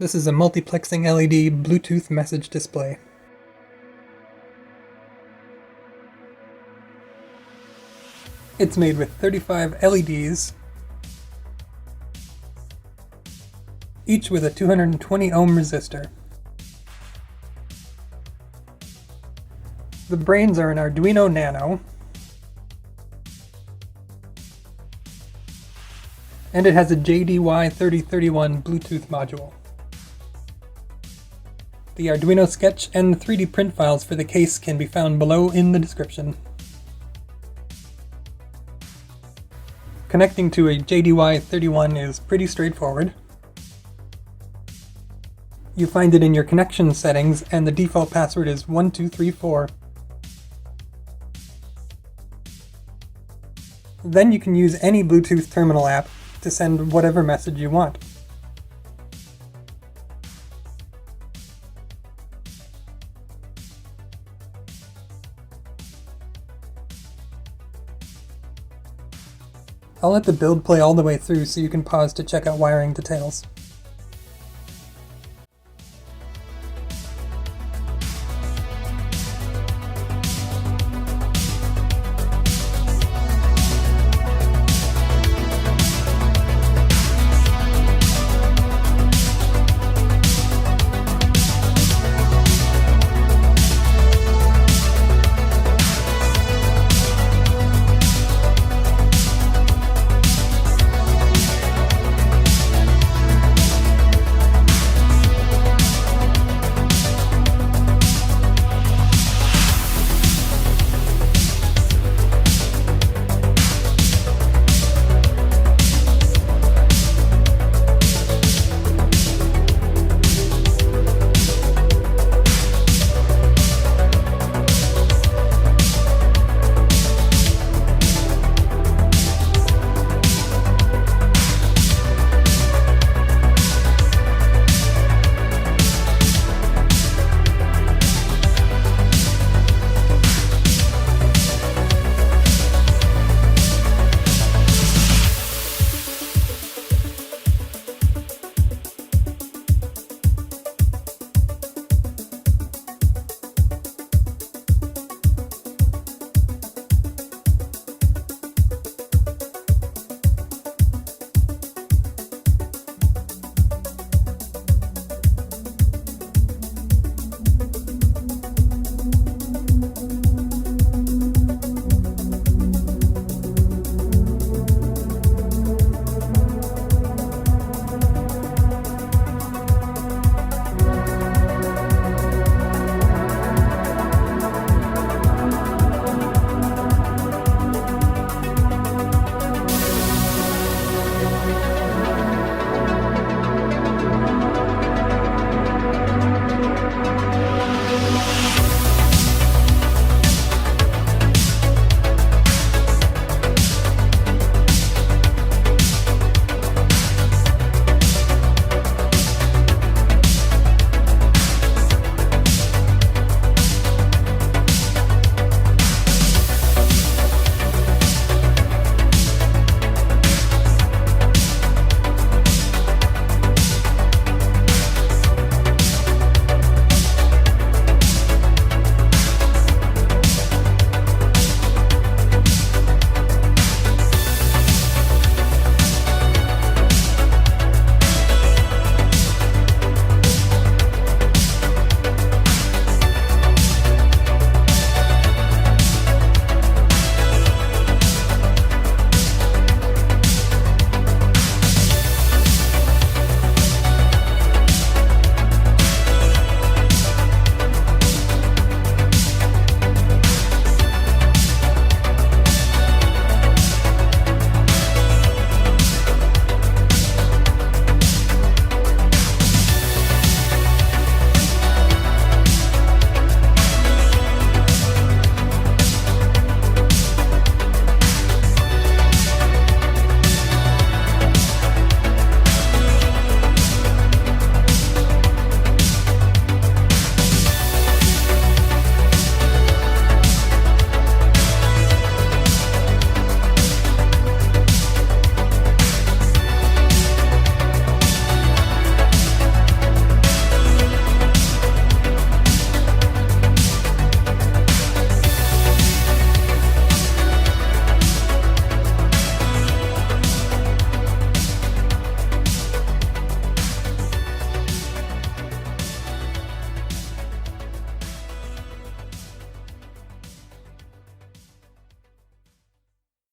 This is a multiplexing LED Bluetooth message display. It's made with 35 LEDs, each with a 220 ohm resistor. The brains are an Arduino Nano, and it has a JDY3031 Bluetooth module. The Arduino sketch and the 3D print files for the case can be found below in the description. Connecting to a JDY31 is pretty straightforward. You find it in your connection settings, and the default password is 1234. Then you can use any Bluetooth terminal app to send whatever message you want. I'll let the build play all the way through so you can pause to check out wiring details.